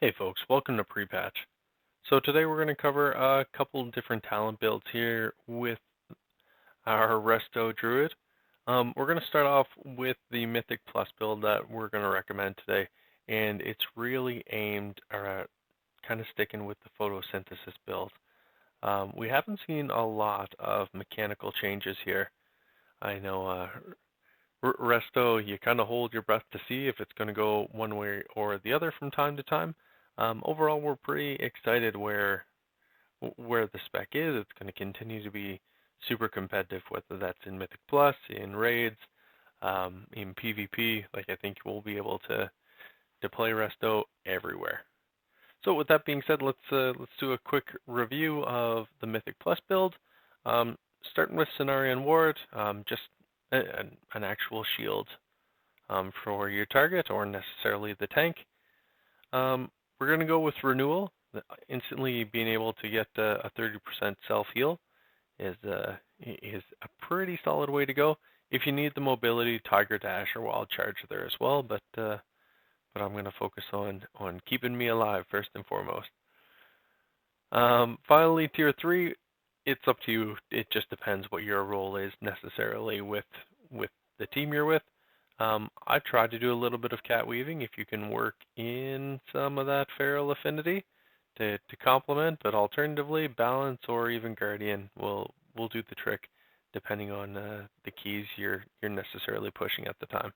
Hey folks, welcome to Pre-Patch. So today we're going to cover a couple different talent builds here with our Resto Druid. We're going to start off with the Mythic Plus build that we're going to recommend today, and it's really aimed at kind of sticking with the photosynthesis build. We haven't seen a lot of mechanical changes here. I know Resto, you kind of hold your breath to see if it's going to go one way or the other from time to time. Overall, we're pretty excited where the spec is. It's going to continue to be super competitive, whether that's in Mythic Plus, in raids, in PvP. Like I think we'll be able to play Resto everywhere. So with that being said, let's do a quick review of the Mythic Plus build. Starting with Cenarion Ward, just an actual shield for your target, or necessarily the tank. We're going to go with Renewal. Instantly being able to get a 30% self-heal is a pretty solid way to go. If you need the mobility, Tiger Dash or Wild Charge are there as well, but I'm going to focus on keeping me alive first and foremost. Finally, Tier 3, it's up to you. It just depends what your role is necessarily with the team you're with. I tried to do a little bit of cat weaving if you can work in some of that feral affinity to complement, but alternatively, balance or even guardian will do the trick depending on the keys you're necessarily pushing at the time.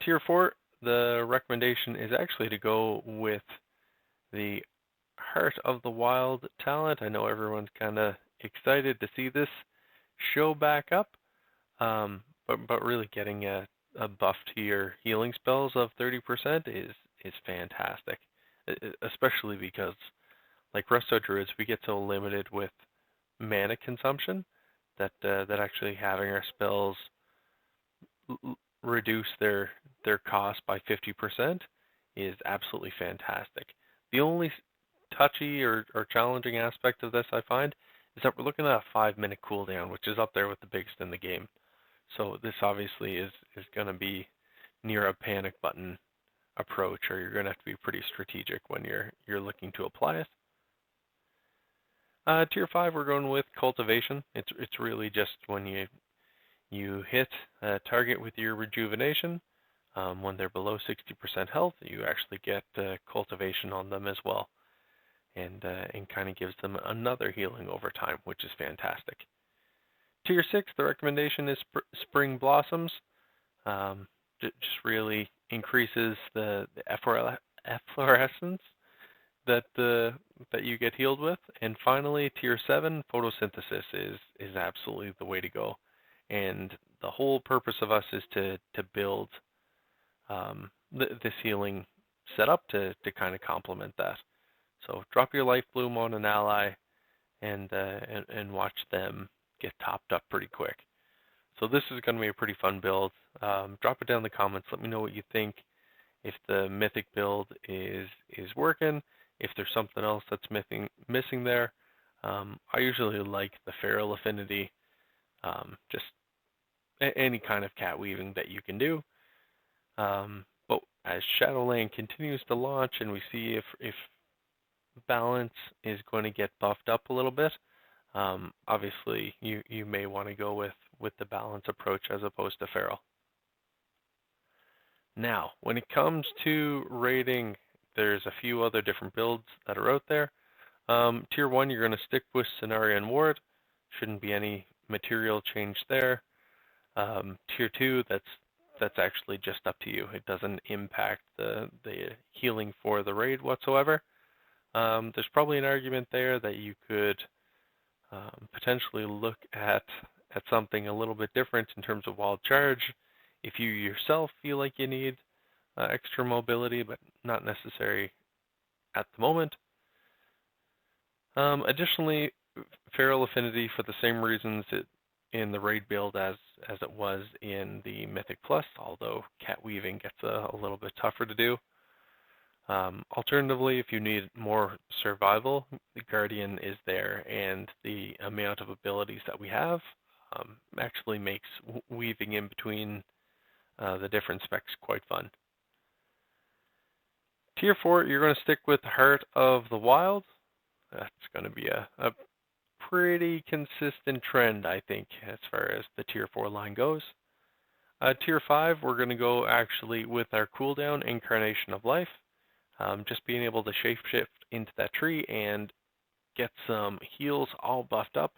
Tier 4, the recommendation is actually to go with the Heart of the Wild talent. I know everyone's kind of excited to see this show back up. But really getting a buff to your healing spells of 30% is fantastic, especially because like Resto Druids, we get so limited with mana consumption that actually having our spells reduce their cost by 50% is absolutely fantastic. The only touchy or challenging aspect of this I find is that we're looking at a 5-minute cooldown, which is up there with the biggest in the game. So this obviously is going to be near a panic button approach, or you're going to have to be pretty strategic when you're looking to apply it. Tier 5, we're going with Cultivation. It's really just when you hit a target with your rejuvenation, when they're below 60% health, you actually get Cultivation on them as well, and kind of gives them another healing over time, which is fantastic. Tier 6, the recommendation is Spring Blossoms. Just really increases the efflorescence that you get healed with. And finally, Tier 7, Photosynthesis is absolutely the way to go. And the whole purpose of us is to build this healing setup to kind of complement that. So drop your Life Bloom on an ally and watch them get topped up pretty quick. So this is going to be a pretty fun build. Drop it down in the comments. Let me know what you think. If the Mythic build is working, if there's something else that's missing there. I usually like the feral affinity, just any kind of cat weaving that you can do. But as Shadowland continues to launch and we see if balance is going to get buffed up a little bit, obviously you may want to go with the balance approach as opposed to feral. Now, when it comes to raiding, there's a few other different builds that are out there. Tier 1, you're going to stick with Cenarion Ward. Shouldn't be any material change there. Tier 2, that's actually just up to you. It doesn't impact the healing for the raid whatsoever. There's probably an argument there that you could potentially look at something a little bit different in terms of Wild Charge if you yourself feel like you need extra mobility, but not necessary at the moment. Additionally, feral affinity for the same reasons in the raid build as it was in the Mythic Plus, although cat weaving gets a little bit tougher to do. Alternatively, if you need more survival, the Guardian is there, and the amount of abilities that we have actually makes weaving in between the different specs quite fun. Tier 4, you're going to stick with Heart of the Wild. That's going to be a pretty consistent trend, I think, as far as the Tier 4 line goes. Tier 5, we're going to go actually with our cooldown, Incarnation of Life. Just being able to shapeshift into that tree and get some heals all buffed up,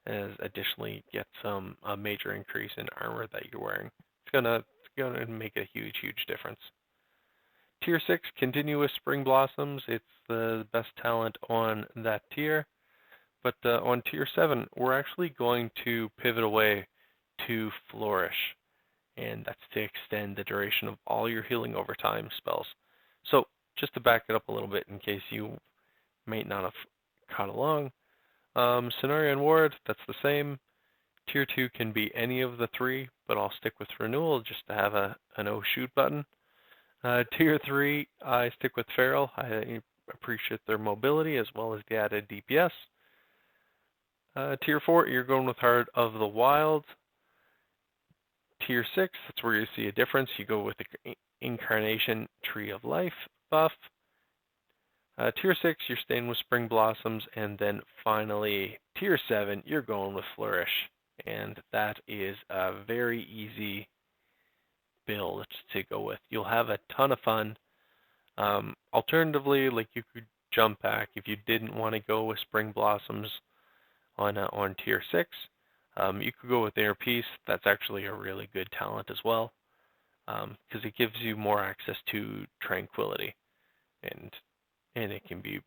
as additionally get a major increase in armor that you're wearing. It's gonna make a huge difference. Tier 6, Continuous Spring Blossoms. It's the best talent on that tier. But on Tier 7, we're actually going to pivot away to Flourish. And that's to extend the duration of all your healing over time spells. So just to back it up a little bit in case you may not have caught along, Scenario and Ward, that's the same. Tier 2 can be any of the three, but I'll stick with Renewal just to have an oh shoot button. Tier 3, I stick with Feral. I appreciate their mobility as well as the added DPS. Tier 4, you're going with Heart of the Wild. Tier 6, that's where you see a difference. You go with the Incarnation Tree of Life buff. Tier 6, you're staying with Spring Blossoms. And then finally, Tier 7, you're going with Flourish. And that is a very easy build to go with. You'll have a ton of fun. Alternatively, like you could jump back if you didn't want to go with Spring Blossoms on Tier 6. You could go with Inner Peace. That's actually a really good talent as well, because it gives you more access to Tranquility, and it can be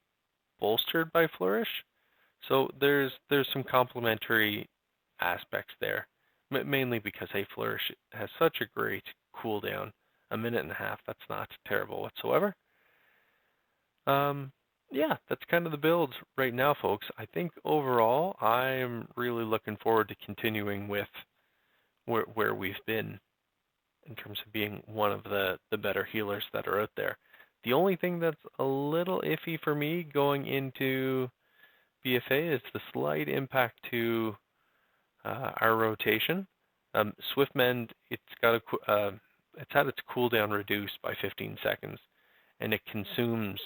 bolstered by Flourish. So there's some complementary aspects there, mainly because Flourish has such a great cooldown, 1.5 minutes. That's not terrible whatsoever. Yeah, that's kind of the build right now, folks. I think overall, I'm really looking forward to continuing with where we've been in terms of being one of the better healers that are out there. The only thing that's a little iffy for me going into BFA is the slight impact to our rotation. Swiftmend, it's had its cooldown reduced by 15 seconds, and it consumes,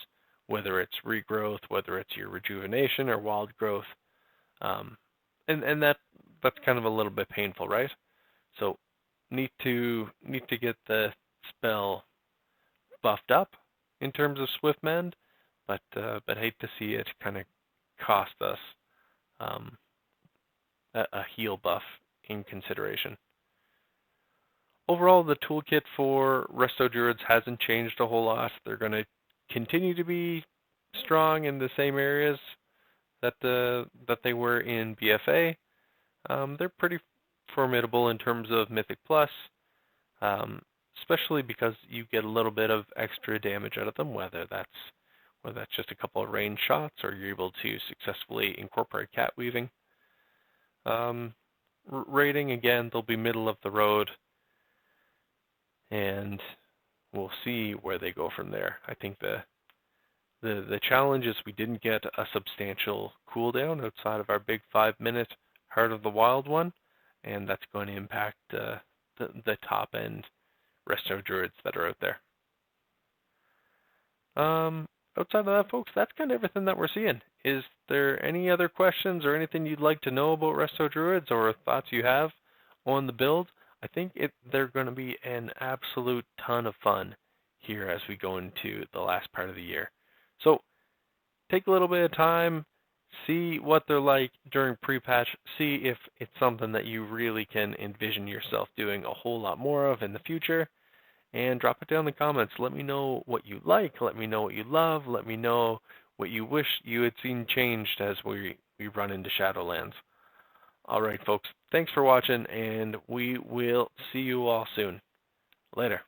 whether it's regrowth, whether it's your rejuvenation or wild growth, and that's kind of a little bit painful, right? So need to get the spell buffed up in terms of Swiftmend, but hate to see it kind of cost us a heal buff in consideration. Overall, the toolkit for Resto Druids hasn't changed a whole lot. They're going to continue to be strong in the same areas that they were in BFA. They're pretty formidable in terms of Mythic Plus, especially because you get a little bit of extra damage out of them, whether that's just a couple of range shots or you're able to successfully incorporate cat weaving. Rating, again, they'll be middle of the road, and we'll see where they go from there. I think the challenge is we didn't get a substantial cooldown outside of our big 5-minute Heart of the Wild one, and that's going to impact the top end Resto Druids that are out there. Outside of that, folks, that's kind of everything that we're seeing. Is there any other questions or anything you'd like to know about Resto Druids or thoughts you have on the build? I think they're going to be an absolute ton of fun here as we go into the last part of the year. So take a little bit of time, see what they're like during pre-patch, see if it's something that you really can envision yourself doing a whole lot more of in the future, and drop it down in the comments. Let me know what you like, let me know what you love, let me know what you wish you had seen changed as we run into Shadowlands. All right, folks, thanks for watching, and we will see you all soon. Later.